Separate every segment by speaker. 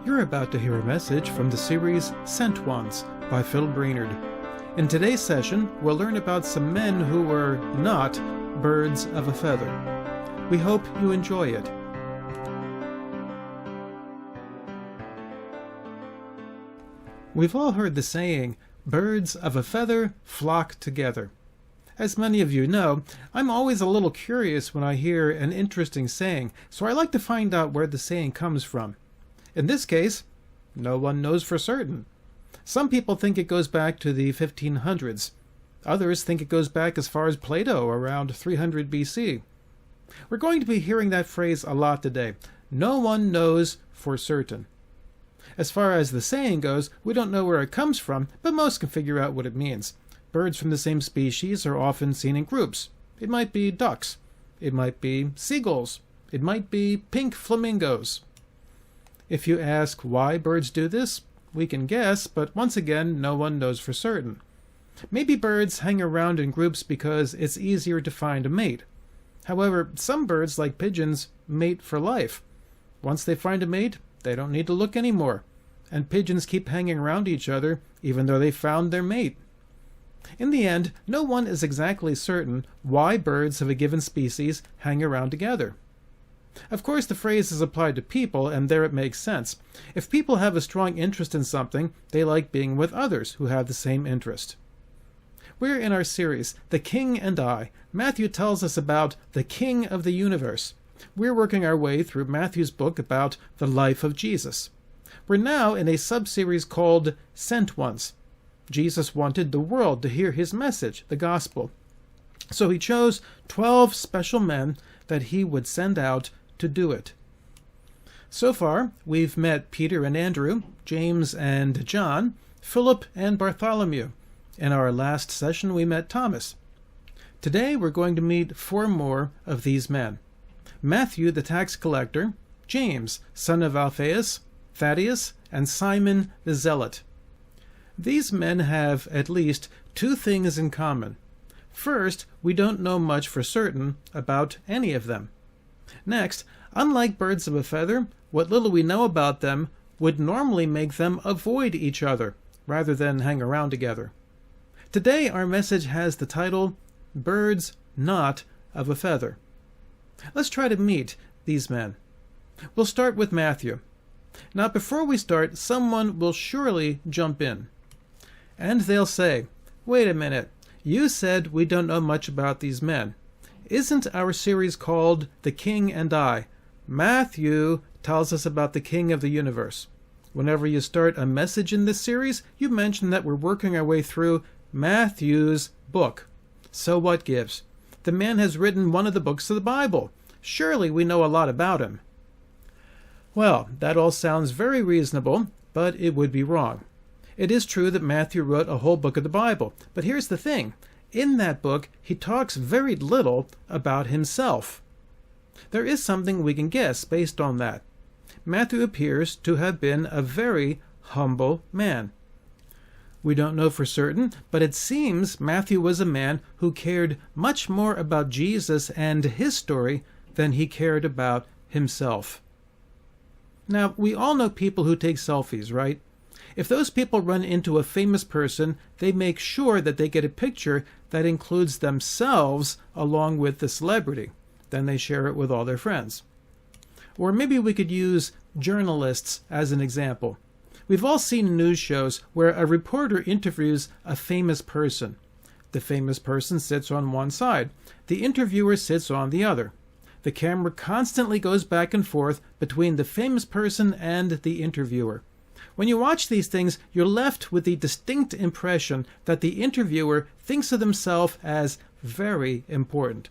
Speaker 1: You're about to hear a message from the series Sent Ones by Phil Brainerd. In today's session, we'll learn about some men who were not birds of a feather. We hope you enjoy it. We've all heard the saying, birds of a feather flock together. As many of you know, I'm always a little curious when I hear an interesting saying, so I like to find out where the saying comes from. In this case, no one knows for certain. Some people think it goes back to the 1500s. Others think it goes back as far as Plato, around 300 BC. We're going to be hearing that phrase a lot today. No one knows for certain. As far as the saying goes, we don't know where it comes from, but most can figure out what it means. Birds from the same species are often seen in groups. It might be ducks. It might be seagulls. It might be pink flamingos. If you ask why birds do this, we can guess, but once again, no one knows for certain. Maybe birds hang around in groups because it's easier to find a mate. However, some birds, like pigeons, mate for life. Once they find a mate, they don't need to look anymore. And pigeons keep hanging around each other, even though they found their mate. In the end, no one is exactly certain why birds of a given species hang around together. Of course, the phrase is applied to people, and there it makes sense. If people have a strong interest in something, they like being with others who have the same interest. We're in our series, The King and I. Matthew tells us about the King of the universe. We're working our way through Matthew's book about the life of Jesus. We're now in a sub-series called Sent Ones. Jesus wanted the world to hear his message, the gospel. So he chose 12 special men that he would send out to do it. So far, we've met Peter and Andrew, James and John, Philip and Bartholomew. In our last session, we met Thomas. Today, we're going to meet 4 more of these men. Matthew, the tax collector, James, son of Alphaeus, Thaddeus, and Simon the Zealot. These men have at least 2 things in common. First, we don't know much for certain about any of them. Next, unlike birds of a feather, what little we know about them would normally make them avoid each other, rather than hang around together. Today, our message has the title, Birds Not of a Feather. Let's try to meet these men. We'll start with Matthew. Now, before we start, someone will surely jump in. And they'll say, wait a minute, you said we don't know much about these men. Isn't our series called The King and I? Matthew tells us about the King of the universe. Whenever you start a message in this series, you mention that we're working our way through Matthew's book. So what gives? The man has written one of the books of the Bible. Surely we know a lot about him. Well, that all sounds very reasonable, but it would be wrong. It is true that Matthew wrote a whole book of the Bible, but here's the thing. In that book, he talks very little about himself. There is something we can guess based on that. Matthew appears to have been a very humble man. We don't know for certain, but it seems Matthew was a man who cared much more about Jesus and his story than he cared about himself. Now, we all know people who take selfies, right? If those people run into a famous person, they make sure that they get a picture that includes themselves along with the celebrity. Then they share it with all their friends. Or maybe we could use journalists as an example. We've all seen news shows where a reporter interviews a famous person. The famous person sits on one side. The interviewer sits on the other. The camera constantly goes back and forth between the famous person and the interviewer. When you watch these things, you're left with the distinct impression that the interviewer thinks of themselves as very important.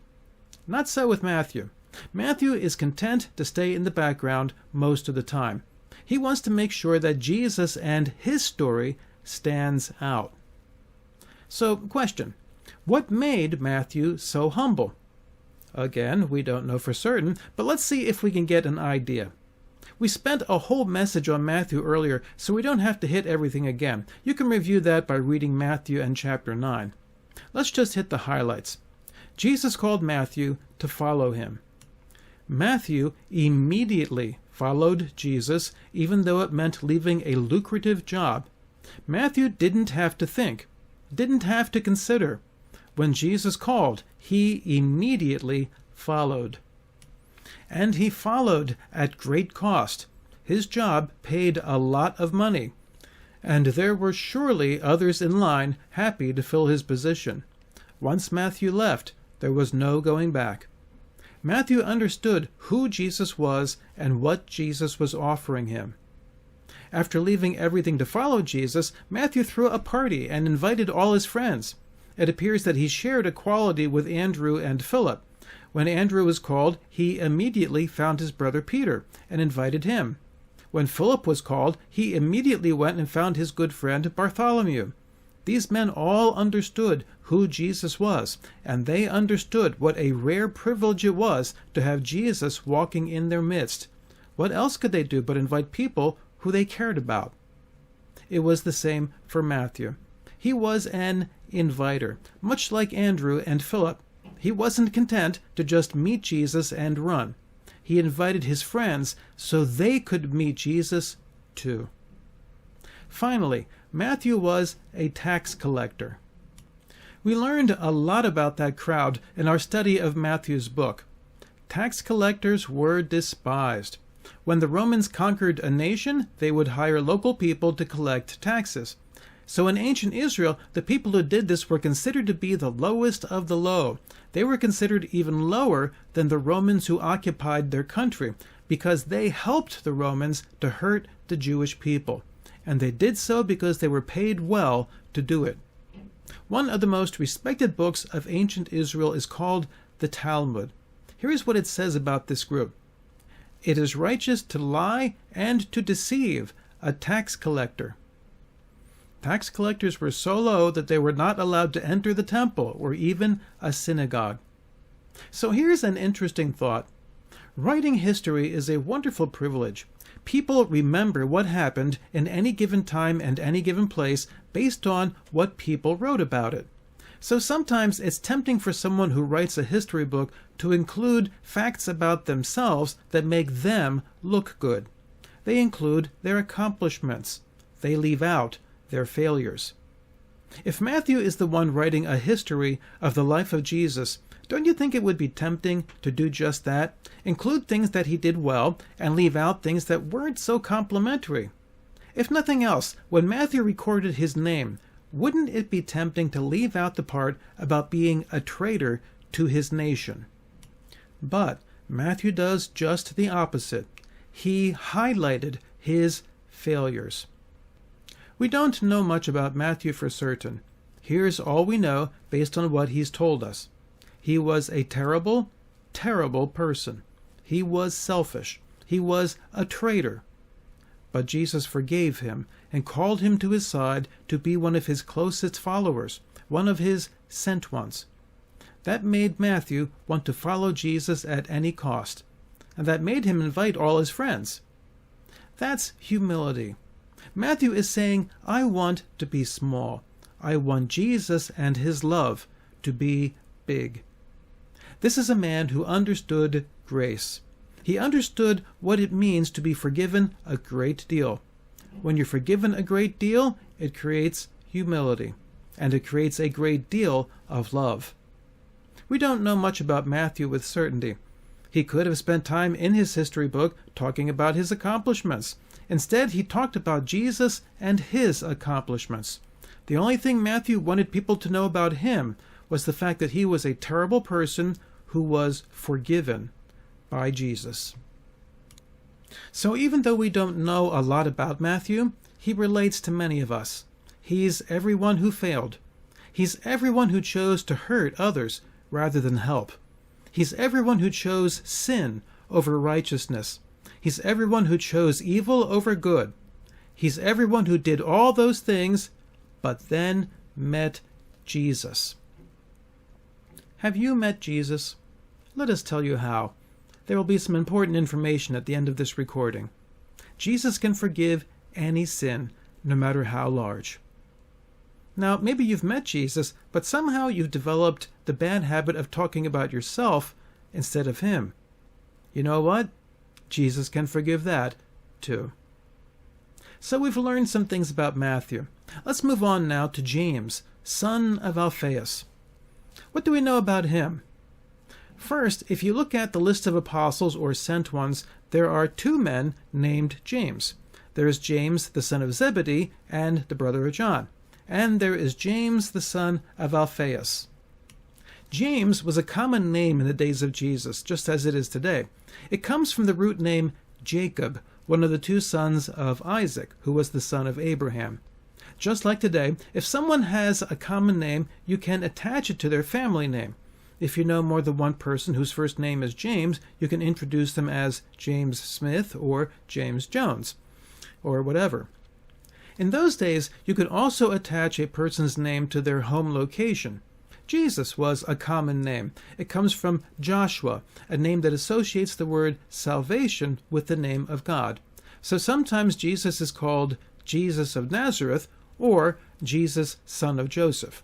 Speaker 1: Not so with Matthew. Matthew is content to stay in the background most of the time. He wants to make sure that Jesus and his story stands out. So, question. What made Matthew so humble? Again, we don't know for certain, but let's see if we can get an idea. We spent a whole message on Matthew earlier, so we don't have to hit everything again. You can review that by reading Matthew and chapter 9. Let's just hit the highlights. Jesus called Matthew to follow him. Matthew immediately followed Jesus, even though it meant leaving a lucrative job. Matthew didn't have to think, didn't have to consider. When Jesus called, he immediately followed. And he followed at great cost. His job paid a lot of money, and there were surely others in line happy to fill his position. Once Matthew left, there was no going back. Matthew understood who Jesus was and what Jesus was offering him. After leaving everything to follow Jesus, Matthew threw a party and invited all his friends. It appears that he shared a quality with Andrew and Philip. When Andrew was called, he immediately found his brother Peter and invited him. When Philip was called, he immediately went and found his good friend Bartholomew. These men all understood who Jesus was, and they understood what a rare privilege it was to have Jesus walking in their midst. What else could they do but invite people who they cared about? It was the same for Matthew. He was an inviter, much like Andrew and Philip. He wasn't content to just meet Jesus and run. He invited his friends so they could meet Jesus too. Finally, Matthew was a tax collector. We learned a lot about that crowd in our study of Matthew's book. Tax collectors were despised. When the Romans conquered a nation, they would hire local people to collect taxes. So in ancient Israel, the people who did this were considered to be the lowest of the low. They were considered even lower than the Romans who occupied their country, because they helped the Romans to hurt the Jewish people. And they did so because they were paid well to do it. One of the most respected books of ancient Israel is called the Talmud. Here is what it says about this group. It is righteous to lie and to deceive a tax collector. Tax collectors were so low that they were not allowed to enter the temple or even a synagogue. So here's an interesting thought. Writing history is a wonderful privilege. People remember what happened in any given time and any given place based on what people wrote about it. So sometimes it's tempting for someone who writes a history book to include facts about themselves that make them look good. They include their accomplishments. They leave out their failures. If Matthew is the one writing a history of the life of Jesus, don't you think it would be tempting to do just that? Include things that he did well and leave out things that weren't so complimentary. If nothing else, when Matthew recorded his name, wouldn't it be tempting to leave out the part about being a traitor to his nation? But Matthew does just the opposite. He highlighted his failures. We don't know much about Matthew for certain. Here's all we know based on what he's told us. He was a terrible, terrible person. He was selfish. He was a traitor. But Jesus forgave him and called him to his side to be one of his closest followers, one of his sent ones. That made Matthew want to follow Jesus at any cost, and that made him invite all his friends. That's humility. Matthew is saying, I want to be small. I want Jesus and his love to be big. This is a man who understood grace. He understood what it means to be forgiven a great deal. When you're forgiven a great deal, it creates humility, and it creates a great deal of love. We don't know much about Matthew with certainty. He could have spent time in his history book talking about his accomplishments. Instead, he talked about Jesus and his accomplishments. The only thing Matthew wanted people to know about him was the fact that he was a terrible person who was forgiven by Jesus. So even though we don't know a lot about Matthew, he relates to many of us. He's everyone who failed. He's everyone who chose to hurt others rather than help. He's everyone who chose sin over righteousness. He's everyone who chose evil over good. He's everyone who did all those things, but then met Jesus. Have you met Jesus? Let us tell you how. There will be some important information at the end of this recording. Jesus can forgive any sin, no matter how large. Now, maybe you've met Jesus, but somehow you've developed the bad habit of talking about yourself instead of him. You know what? Jesus can forgive that too. So we've learned some things about Matthew. Let's move on now to James, son of Alphaeus. What do we know about him? First, if you look at the list of apostles or sent ones, there are two men named James. There is James, the son of Zebedee, and the brother of John. And there is James, the son of Alphaeus. James was a common name in the days of Jesus, just as it is today. It comes from the root name Jacob, one of the two sons of Isaac, who was the son of Abraham. Just like today, if someone has a common name, you can attach it to their family name. If you know more than one person whose first name is James, you can introduce them as James Smith or James Jones, or whatever. In those days, you could also attach a person's name to their home location. Jesus was a common name. It comes from Joshua, a name that associates the word salvation with the name of God. So sometimes Jesus is called Jesus of Nazareth or Jesus, son of Joseph.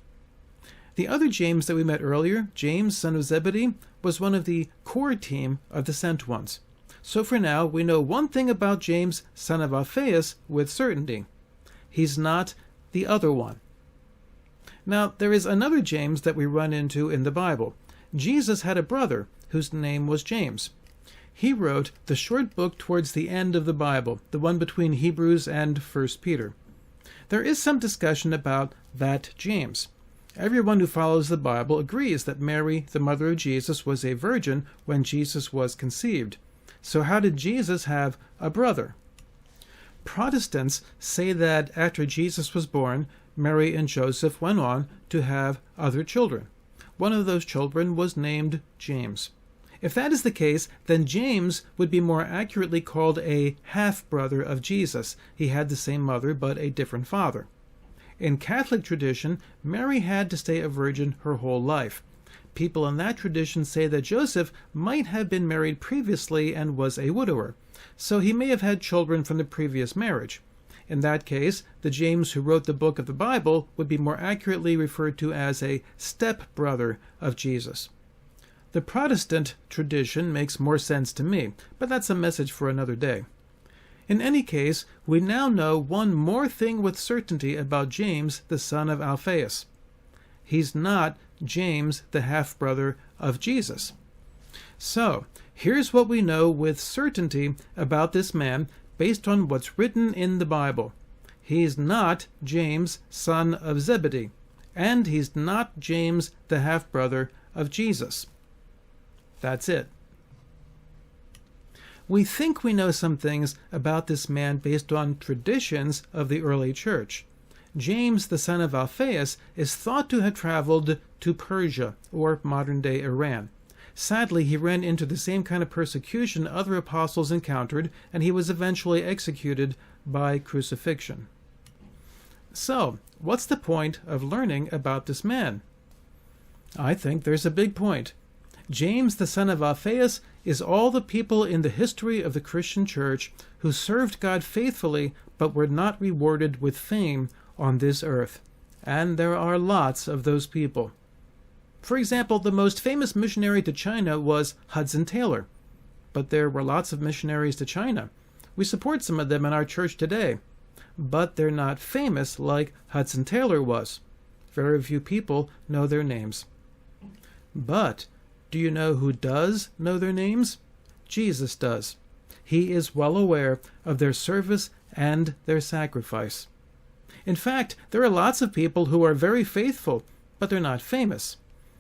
Speaker 1: The other James that we met earlier, James, son of Zebedee, was one of the core team of the sent ones. So for now, we know one thing about James, son of Alphaeus, with certainty. He's not the other one. Now, there is another James that we run into in the Bible. Jesus had a brother whose name was James. He wrote the short book towards the end of the Bible, the one between Hebrews and 1 Peter. There is some discussion about that James. Everyone who follows the Bible agrees that Mary, the mother of Jesus, was a virgin when Jesus was conceived. So how did Jesus have a brother? Protestants say that after Jesus was born, Mary and Joseph went on to have other children. One of those children was named James. If that is the case, then James would be more accurately called a half-brother of Jesus. He had the same mother but a different father. In Catholic tradition, Mary had to stay a virgin her whole life. People in that tradition say that Joseph might have been married previously and was a widower, so he may have had children from the previous marriage. In that case, the James who wrote the book of the Bible would be more accurately referred to as a step-brother of Jesus. The Protestant tradition makes more sense to me, but that's a message for another day. In any case, we now know one more thing with certainty about James, the son of Alphaeus. He's not James, the half-brother of Jesus. So, here's what we know with certainty about this man based on what's written in the Bible. He's not James, son of Zebedee, and he's not James, the half-brother of Jesus. That's it. We think we know some things about this man based on traditions of the early church. James, the son of Alphaeus, is thought to have traveled to Persia, or modern-day Iran. Sadly, he ran into the same kind of persecution other apostles encountered, and he was eventually executed by crucifixion. So, what's the point of learning about this man? I think there's a big point. James, the son of Alphaeus, is all the people in the history of the Christian church who served God faithfully but were not rewarded with fame on this earth. And there are lots of those people. For example, the most famous missionary to China was Hudson Taylor. But there were lots of missionaries to China. We support some of them in our church today. But they're not famous like Hudson Taylor was. Very few people know their names. But do you know who does know their names? Jesus does. He is well aware of their service and their sacrifice. In fact, there are lots of people who are very faithful, but they're not famous.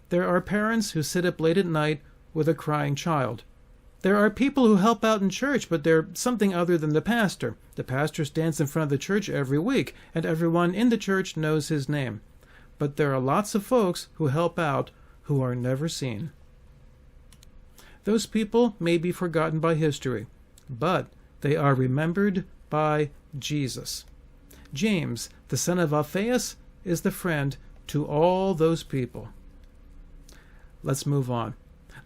Speaker 1: There are parents who sit up late at night with a crying child. There are people who help out in church, but they're something other than the pastor. The pastor stands in front of the church every week, and everyone in the church knows his name. But there are lots of folks who help out who are never seen. Those people may be forgotten by history, but they are remembered by Jesus. James, the son of Alphaeus, is the friend to all those people. Let's move on.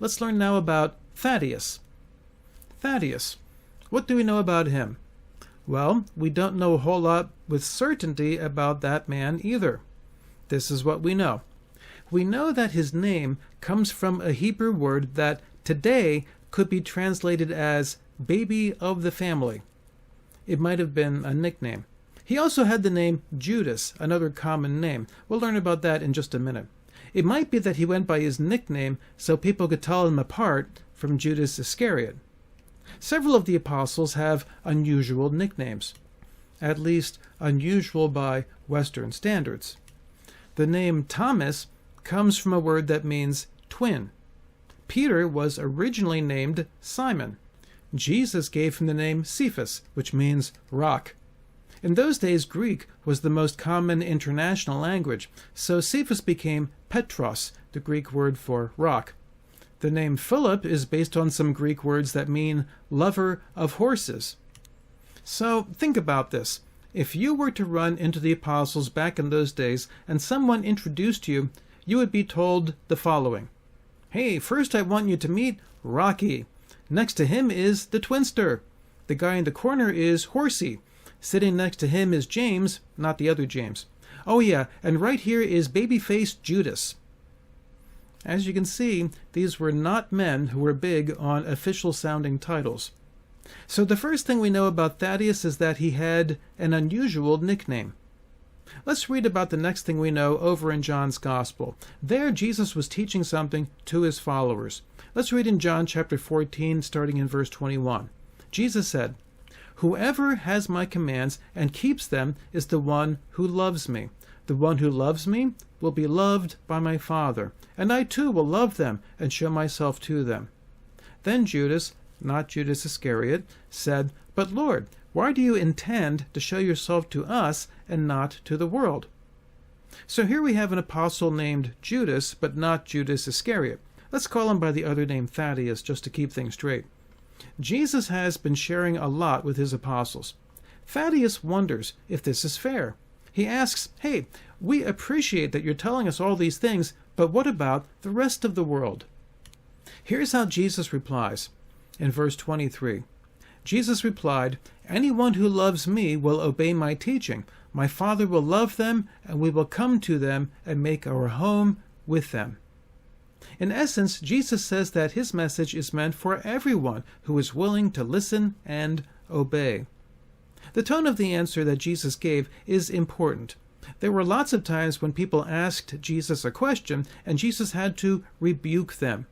Speaker 1: Let's learn now about Thaddeus. Thaddeus. What do we know about him? Well, we don't know a whole lot with certainty about that man either. This is what we know. We know that his name comes from a Hebrew word that today could be translated as baby of the family. It might have been a nickname. He also had the name Judas, another common name. We'll learn about that in just a minute. It might be that he went by his nickname so people could tell him apart from Judas Iscariot. Several of the apostles have unusual nicknames, at least unusual by Western standards. The name Thomas comes from a word that means twin. Peter was originally named Simon. Jesus gave him the name Cephas, which means rock. In those days, Greek was the most common international language, so Cephas became Petros, the Greek word for rock. The name Philip is based on some Greek words that mean lover of horses. So think about this. If you were to run into the apostles back in those days and someone introduced you, you would be told the following. Hey, first I want you to meet Rocky. Next to him is the twinster. The guy in the corner is Horsey. Sitting next to him is James, not the other James. Oh yeah, and right here is baby-faced Judas. As you can see, these were not men who were big on official-sounding titles. So the first thing we know about Thaddeus is that he had an unusual nickname. Let's read about the next thing we know over in John's Gospel. There, Jesus was teaching something to his followers. Let's read in John chapter 14, starting in verse 21. Jesus said, "Whoever has my commands and keeps them is the one who loves me. The one who loves me will be loved by my Father, and I too will love them and show myself to them." Then Judas, not Judas Iscariot, said, "But Lord, why do you intend to show yourself to us and not to the world?" So here we have an apostle named Judas, but not Judas Iscariot. Let's call him by the other name Thaddeus, just to keep things straight. Jesus has been sharing a lot with his apostles. Thaddeus wonders if this is fair. He asks, hey, we appreciate that you're telling us all these things, but what about the rest of the world? Here's how Jesus replies in verse 23. Jesus replied, "Anyone who loves me will obey my teaching. My Father will love them, and we will come to them and make our home with them." In essence, Jesus says that his message is meant for everyone who is willing to listen and obey. The tone of the answer that Jesus gave is important. There were lots of times when people asked Jesus a question, and Jesus had to rebuke them.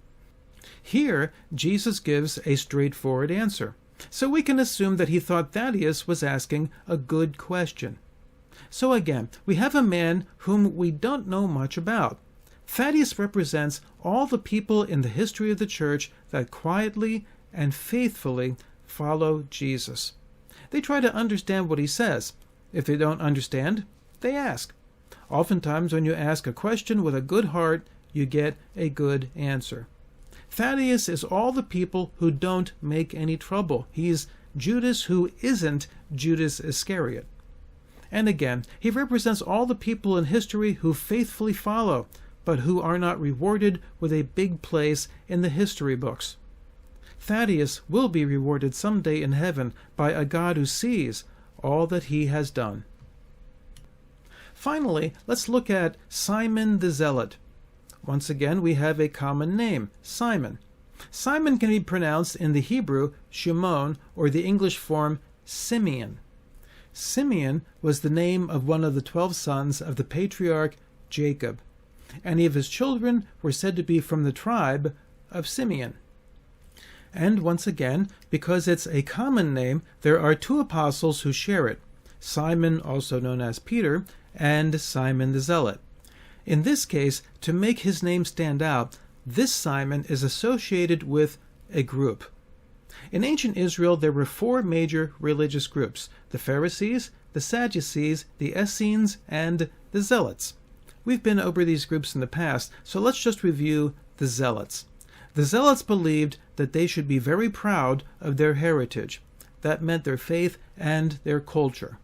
Speaker 1: Here, Jesus gives a straightforward answer. So we can assume that he thought Thaddeus was asking a good question. So again, we have a man whom we don't know much about. Thaddeus represents all the people in the history of the church that quietly and faithfully follow Jesus. They try to understand what he says. If they don't understand, they ask. Oftentimes, when you ask a question with a good heart, you get a good answer. Thaddeus is all the people who don't make any trouble. He's Judas who isn't Judas Iscariot. And again, he represents all the people in history who faithfully follow, but who are not rewarded with a big place in the history books. Thaddeus will be rewarded someday in heaven by a God who sees all that he has done. Finally, let's look at Simon the Zealot. Once again, we have a common name, Simon. Simon can be pronounced in the Hebrew Shimon or the English form Simeon. Simeon was the name of one of the 12 sons of the patriarch Jacob. Any of his children were said to be from the tribe of Simeon. And once again, because it's a common name, there are two apostles who share it, Simon, also known as Peter, and Simon the Zealot. In this case, to make his name stand out, this Simon is associated with a group. In ancient Israel, there were 4 major religious groups: the Pharisees, the Sadducees, the Essenes, and the Zealots. We've been over these groups in the past, so let's just review the Zealots. The Zealots believed that they should be very proud of their heritage. That meant their faith and their culture.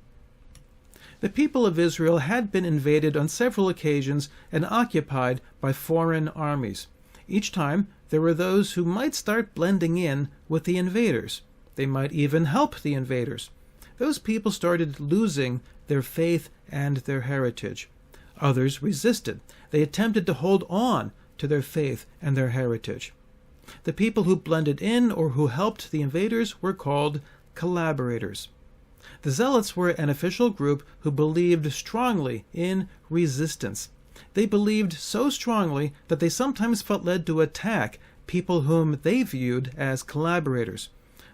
Speaker 1: The people of Israel had been invaded on several occasions and occupied by foreign armies. Each time, there were those who might start blending in with the invaders. They might even help the invaders. Those people started losing their faith and their heritage. Others resisted. They attempted to hold on to their faith and their heritage. The people who blended in or who helped the invaders were called collaborators. The Zealots were an official group who believed strongly in resistance. They believed so strongly that they sometimes felt led to attack people whom they viewed as collaborators.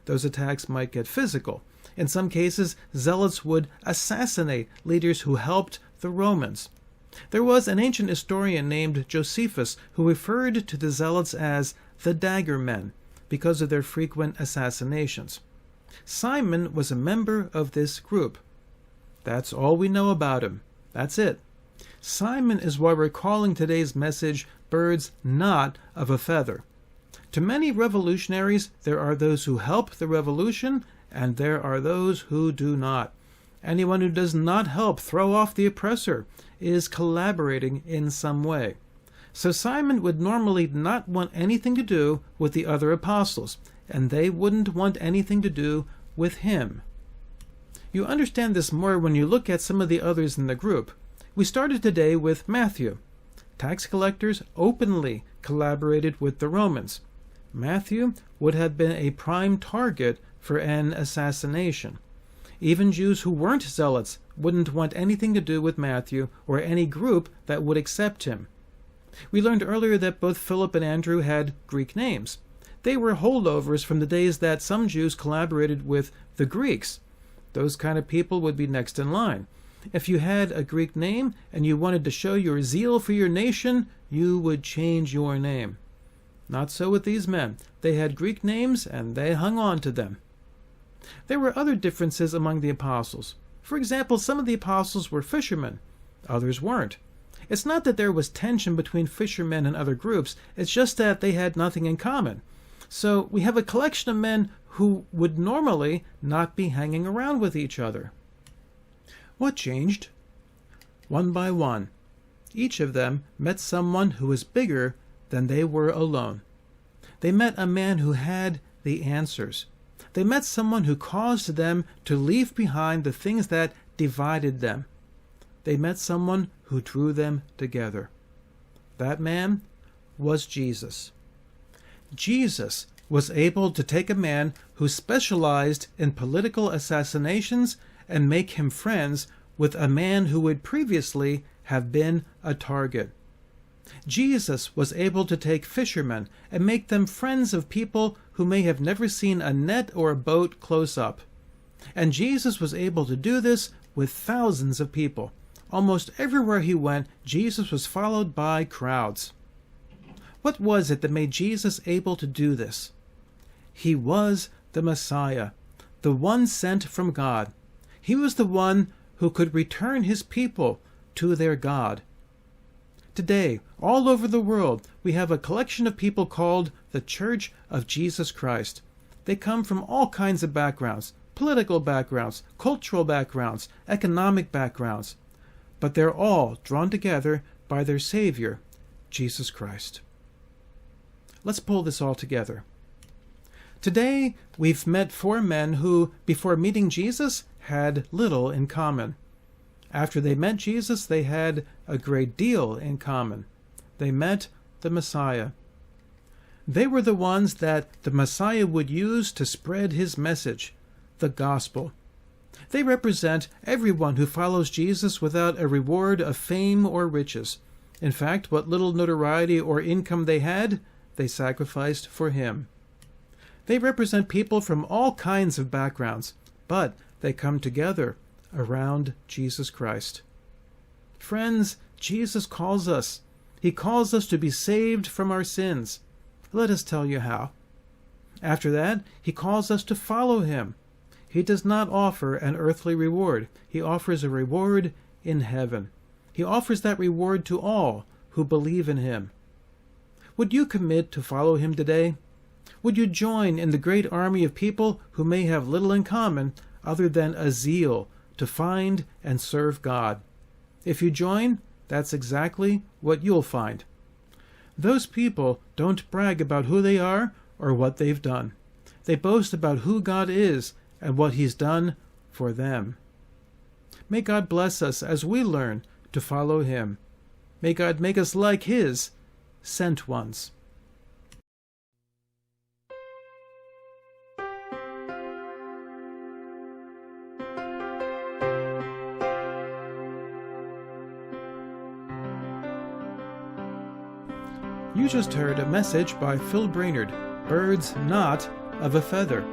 Speaker 1: Those attacks might get physical. In some cases, Zealots would assassinate leaders who helped the Romans. There was an ancient historian named Josephus who referred to the Zealots as the dagger men because of their frequent assassinations. Simon was a member of this group. That's all we know about him. That's it. Simon is why we're calling today's message Birds Not of a Feather. To many revolutionaries, there are those who help the revolution, and there are those who do not. Anyone who does not help throw off the oppressor is collaborating in some way. So Simon would normally not want anything to do with the other apostles, and they wouldn't want anything to do with him. You understand this more when you look at some of the others in the group. We started today with Matthew. Tax collectors openly collaborated with the Romans. Matthew would have been a prime target for an assassination. Even Jews who weren't zealots wouldn't want anything to do with Matthew or any group that would accept him. We learned earlier that both Philip and Andrew had Greek names. They were holdovers from the days that some Jews collaborated with the Greeks. Those kind of people would be next in line. If you had a Greek name and you wanted to show your zeal for your nation, you would change your name. Not so with these men. They had Greek names and they hung on to them. There were other differences among the apostles. For example, some of the apostles were fishermen. Others weren't. It's not that there was tension between fishermen and other groups. It's just that they had nothing in common. So we have a collection of men who would normally not be hanging around with each other. What changed? One by one, each of them met someone who was bigger than they were alone. They met a man who had the answers. They met someone who caused them to leave behind the things that divided them. They met someone who drew them together. That man was Jesus. Jesus was able to take a man who specialized in political assassinations and make him friends with a man who would previously have been a target. Jesus was able to take fishermen and make them friends of people who may have never seen a net or a boat close up. And Jesus was able to do this with thousands of people. Almost everywhere he went, Jesus was followed by crowds. What was it that made Jesus able to do this? He was the Messiah, the one sent from God. He was the one who could return his people to their God. Today, all over the world, we have a collection of people called the Church of Jesus Christ. They come from all kinds of backgrounds, political backgrounds, cultural backgrounds, economic backgrounds. But they're all drawn together by their Savior, Jesus Christ. Let's pull this all together. Today, we've met 4 men who, before meeting Jesus, had little in common. After they met Jesus, they had a great deal in common. They met the Messiah. They were the ones that the Messiah would use to spread his message, the gospel. They represent everyone who follows Jesus without a reward of fame or riches. In fact, what little notoriety or income they had, they sacrificed for him. They represent people from all kinds of backgrounds, but they come together around Jesus Christ. Friends, Jesus calls us. He calls us to be saved from our sins. Let us tell you how. After that, he calls us to follow him. He does not offer an earthly reward. He offers a reward in heaven. He offers that reward to all who believe in him. Would you commit to follow him today? Would you join in the great army of people who may have little in common other than a zeal to find and serve God? If you join, that's exactly what you'll find. Those people don't brag about who they are or what they've done. They boast about who God is and what he's done for them. May God bless us as we learn to follow him. May God make us like his sent ones. You just heard a message by Phil Brainerd, Birds Not of a Feather.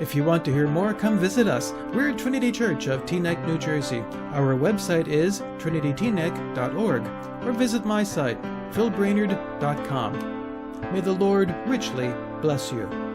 Speaker 1: If you want to hear more, come visit us. We're at Trinity Church of Teaneck, New Jersey. Our website is trinityteaneck.org, or visit my site, philbrainerd.com. May the Lord richly bless you.